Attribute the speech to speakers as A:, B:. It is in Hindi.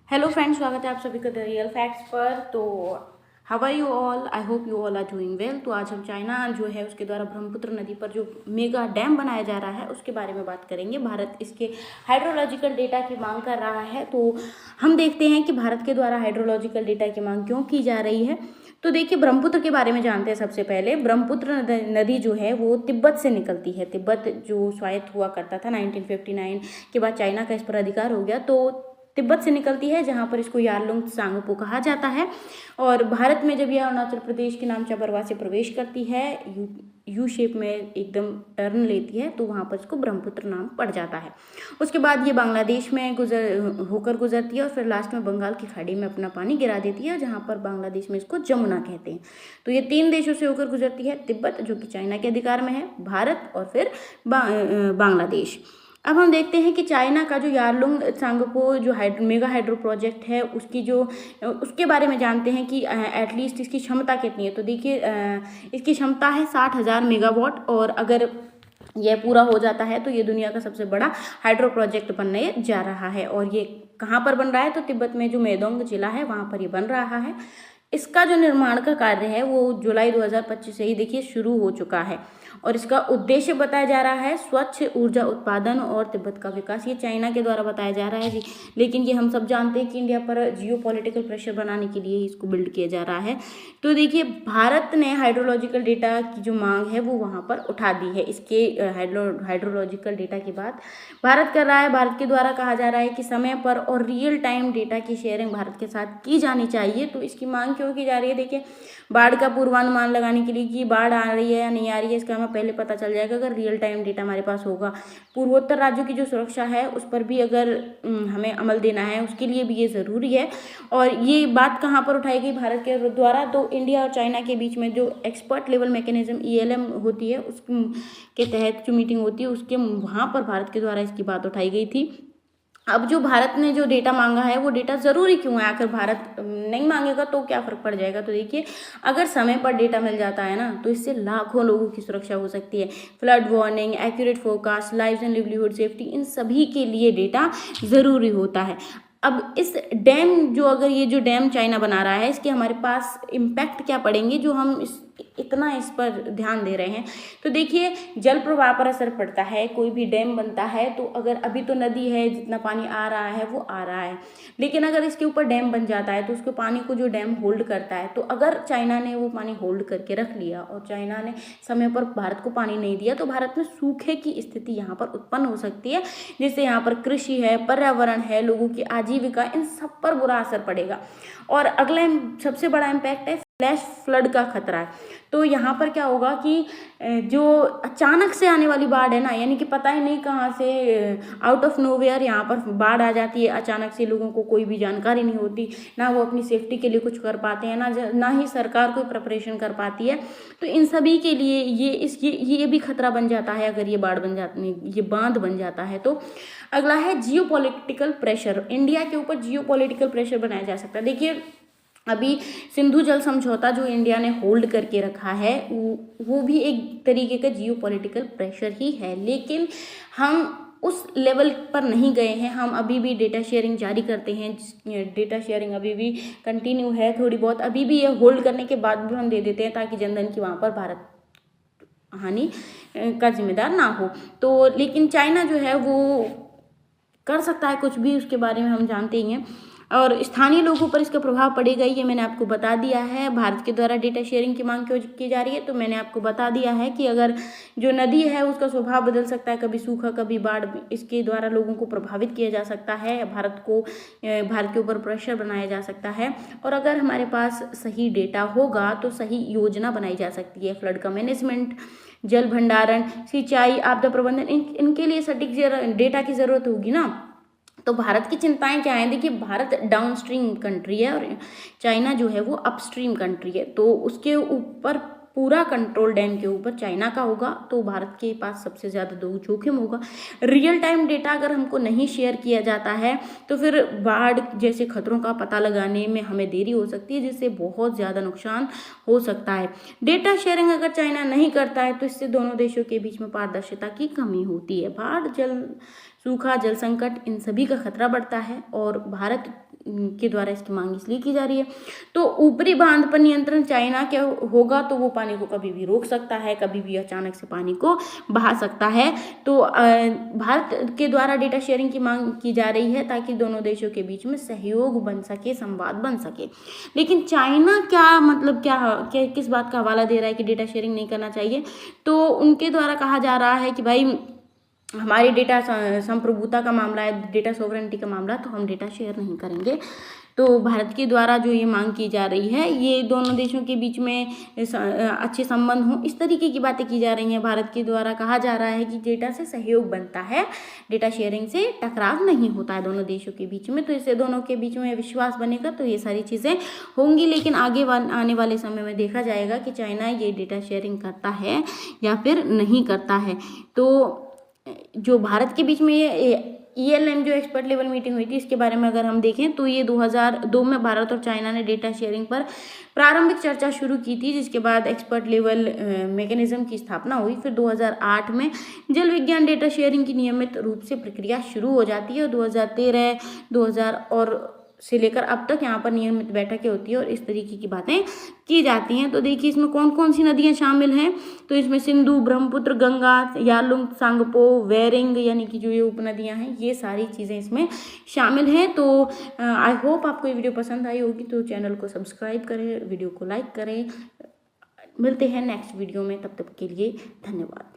A: हेलो फ्रेंड्स, स्वागत है आप सभी का द रियल फैक्ट्स पर। तो how are you all? I hope you all are doing well. तो आज हम चाइना जो है उसके द्वारा ब्रह्मपुत्र नदी पर जो मेगा डैम बनाया जा रहा है उसके बारे में बात करेंगे। भारत इसके हाइड्रोलॉजिकल डेटा की मांग कर रहा है, तो हम देखते हैं कि भारत के द्वारा हाइड्रोलॉजिकल डेटा की मांग क्यों की जा रही है। तो देखिए, ब्रह्मपुत्र के बारे में जानते हैं। सबसे पहले ब्रह्मपुत्र नदी जो है वो तिब्बत से निकलती है। तिब्बत जो स्वायत्त हुआ करता था 1959 के बाद, चाइना का इस पर अधिकार हो गया, तो तिब्बत से निकलती है, जहाँ पर इसको यारलुंग त्सांगपो कहा जाता है। और भारत में जब यह अरुणाचल प्रदेश के नामचा बरवा से प्रवेश करती है, यू शेप में एकदम टर्न लेती है, तो वहाँ पर इसको ब्रह्मपुत्र नाम पड़ जाता है। उसके बाद ये बांग्लादेश में होकर गुजरती है और फिर लास्ट में बंगाल की खाड़ी में अपना पानी गिरा देती है, जहाँ पर बांग्लादेश में इसको जमुना कहते हैं। तो ये 3 देशों से होकर गुजरती है। तिब्बत जो कि चाइना के अधिकार में है, भारत और फिर बांग्लादेश। अब हम देखते हैं कि चाइना का जो यारलुंग त्सांगपो जो मेगा हाइड्रो प्रोजेक्ट है उसके बारे में जानते हैं कि एटलीस्ट इसकी क्षमता कितनी है। तो देखिए, इसकी क्षमता है 60,000 मेगावाट, और अगर यह पूरा हो जाता है तो ये दुनिया का सबसे बड़ा हाइड्रो प्रोजेक्ट बनने जा रहा है। और ये कहाँ पर बन रहा है? तो तिब्बत में जो मेदोंग जिला है वहाँ पर ये बन रहा है। इसका जो निर्माण का कार्य है वो जुलाई 2025 से ही देखिए शुरू हो चुका है, और इसका उद्देश्य बताया जा रहा है स्वच्छ ऊर्जा उत्पादन और तिब्बत का विकास। ये चाइना के द्वारा बताया जा रहा है जी, लेकिन ये हम सब जानते हैं कि इंडिया पर जियो पॉलिटिकल प्रेशर बनाने के लिए इसको बिल्ड किया जा रहा है। तो देखिए, भारत ने हाइड्रोलॉजिकल डेटा की जो मांग है वो वहाँ पर उठा दी है। इसके हाइड्रोलॉजिकल डेटा की बात भारत कर रहा है। भारत के द्वारा कहा जा रहा है कि समय पर और रियल टाइम डेटा की शेयरिंग भारत के साथ की जानी चाहिए। तो इसकी मांग क्यों की जा रही है? देखिए, बाढ़ का पूर्वानुमान लगाने के लिए कि बाढ़ आ रही है या नहीं आ रही है, इसका हमें पहले पता चल जाएगा अगर रियल टाइम डेटा हमारे पास होगा। पूर्वोत्तर राज्यों की जो सुरक्षा है उस पर भी अगर हमें अमल देना है, उसके लिए भी ये ज़रूरी है। और ये बात कहाँ पर उठाई गई भारत के द्वारा? तो इंडिया और चाइना के बीच में जो एक्सपर्ट लेवल मैकेनिज्म ELM होती है उसके तहत जो मीटिंग होती है उसके वहाँ पर भारत के द्वारा इसकी बात उठाई गई थी। अब जो भारत ने जो डेटा मांगा है वो डेटा ज़रूरी क्यों है? आखिर भारत नहीं मांगेगा तो क्या फ़र्क पड़ जाएगा? तो देखिए, अगर समय पर डेटा मिल जाता है ना, तो इससे लाखों लोगों की सुरक्षा हो सकती है। Flood warning, accurate forecast, lives and livelihood safety, इन सभी के लिए डेटा ज़रूरी होता है। अब इस डैम अगर ये जो डैम चाइना बना रहा है, इसके हमारे पास इम्पैक्ट क्या पड़ेंगे जो हम इतना इस पर ध्यान दे रहे हैं? तो देखिए, जल प्रवाह पर असर पड़ता है। कोई भी डैम बनता है तो अगर अभी तो नदी है, जितना पानी आ रहा है वो आ रहा है, लेकिन अगर इसके ऊपर डैम बन जाता है तो उसके पानी को जो डैम होल्ड करता है, तो अगर चाइना ने वो पानी होल्ड करके रख लिया और चाइना ने समय पर भारत को पानी नहीं दिया, तो भारत में सूखे की स्थिति यहाँ पर उत्पन्न हो सकती है, जिससे यहाँ पर कृषि है, पर्यावरण है, लोगों की आजीविका, इन सब पर बुरा असर पड़ेगा। और अगला सबसे बड़ा इम्पैक्ट है फ्लैश फ्लड का खतरा है। तो यहाँ पर क्या होगा कि जो अचानक से आने वाली बाढ़ है ना, यानी कि पता ही नहीं कहाँ से आउट ऑफ नोवेयर यहाँ पर बाढ़ आ जाती है अचानक से, लोगों को कोई भी जानकारी नहीं होती, ना वो अपनी सेफ्टी के लिए कुछ कर पाते हैं, ना ही सरकार कोई प्रिपरेशन कर पाती है। तो इन सभी के लिए ये भी खतरा बन जाता है अगर ये बाढ़ बन जाती, ये बांध बन जाता है। तो अगला है जियो पॉलिटिकल प्रेशर। इंडिया के ऊपर जियो पॉलिटिकल प्रेशर बनाया जा सकता है। देखिए, अभी सिंधु जल समझौता जो इंडिया ने होल्ड करके रखा है वो भी एक तरीके का जियो पॉलिटिकल प्रेशर ही है, लेकिन हम उस लेवल पर नहीं गए हैं। हम अभी भी डेटा शेयरिंग जारी करते हैं, डेटा शेयरिंग अभी भी कंटिन्यू है थोड़ी बहुत, अभी भी ये होल्ड करने के बाद भी हम दे देते हैं ताकि जनधन की वहाँ पर भारत हानि का जिम्मेदार ना हो। तो लेकिन चाइना जो है वो कर सकता है कुछ भी, उसके बारे में हम जानते ही हैं। और स्थानीय लोगों पर इसका प्रभाव पड़ेगा, ये मैंने आपको बता दिया है। भारत के द्वारा डेटा शेयरिंग की मांग क्यों की जा रही है? तो मैंने आपको बता दिया है कि अगर जो नदी है उसका स्वभाव बदल सकता है, कभी सूखा कभी बाढ़, इसके द्वारा लोगों को प्रभावित किया जा सकता है, भारत के ऊपर प्रेशर बनाया जा सकता है। और अगर हमारे पास सही डेटा होगा तो सही योजना बनाई जा सकती है। फ्लड का मैनेजमेंट, जल भंडारण, सिंचाई, आपदा प्रबंधन, इनके लिए सटीक डेटा की जरूरत होगी ना। तो भारत की चिंताएं क्या हैं? देखिए, भारत डाउनस्ट्रीम कंट्री है और चाइना जो है वो अपस्ट्रीम कंट्री है, तो उसके ऊपर पूरा कंट्रोल डैम के ऊपर चाइना का होगा, तो भारत के पास सबसे ज़्यादा जोखिम होगा। रियल टाइम डेटा अगर हमको नहीं शेयर किया जाता है तो फिर बाढ़ जैसे खतरों का पता लगाने में हमें देरी हो सकती है, जिससे बहुत ज़्यादा नुकसान हो सकता है। डेटा शेयरिंग अगर चाइना नहीं करता है तो इससे दोनों देशों के बीच में पारदर्शिता की कमी होती है। बाढ़, सूखा, जल संकट, इन सभी का खतरा बढ़ता है और भारत के द्वारा इसकी मांग इसलिए की जा रही है। तो ऊपरी बांध पर नियंत्रण चाइना क्या होगा, तो वो पानी को कभी भी रोक सकता है, कभी भी अचानक से पानी को बहा सकता है। तो भारत के द्वारा डेटा शेयरिंग की मांग की जा रही है ताकि दोनों देशों के बीच में सहयोग बन सके, संवाद बन सके। लेकिन चाइना क्या मतलब क्या किस बात का हवाला दे रहा है कि डेटा शेयरिंग नहीं करना चाहिए। तो उनके द्वारा कहा जा रहा है कि भाई हमारी डेटा संप्रभुता का मामला है, डेटा सोवरेनिटी का मामला, तो हम डेटा शेयर नहीं करेंगे। तो भारत के द्वारा जो ये मांग की जा रही है, ये दोनों देशों के बीच में अच्छे संबंध हों, इस तरीके की बातें की जा रही हैं। भारत के द्वारा कहा जा रहा है कि डेटा से सहयोग बनता है, डेटा शेयरिंग से टकराव नहीं होता है दोनों देशों के बीच में। तो इससे दोनों के बीच में विश्वास बनेगा, तो ये सारी चीज़ें होंगी। लेकिन आगे आने वाले समय में देखा जाएगा कि चाइना ये डेटा शेयरिंग करता है या फिर नहीं करता है। तो जो भारत के बीच में ये ELM जो एक्सपर्ट लेवल मीटिंग हुई थी, इसके बारे में अगर हम देखें तो ये 2002 में भारत और चाइना ने डेटा शेयरिंग पर प्रारंभिक चर्चा शुरू की थी, जिसके बाद एक्सपर्ट लेवल मैकेनिज्म की स्थापना हुई। फिर 2008 में जल विज्ञान डेटा शेयरिंग की नियमित रूप से प्रक्रिया शुरू हो जाती है और 2013, 2000 और से लेकर अब तक यहाँ पर नियमित बैठकें होती है और इस तरीके की बातें की जाती हैं। तो देखिए इसमें कौन कौन सी नदियाँ शामिल हैं। तो इसमें सिंधु, ब्रह्मपुत्र, गंगा, यालुंग, सांगपो, वेरिंग, यानी कि जो ये उपनदियाँ हैं, ये सारी चीज़ें इसमें शामिल हैं। तो आई होप आपको ये वीडियो पसंद आई होगी। तो चैनल को सब्सक्राइब करें, वीडियो को लाइक करें। मिलते हैं नेक्स्ट वीडियो में, तब तक के लिए धन्यवाद।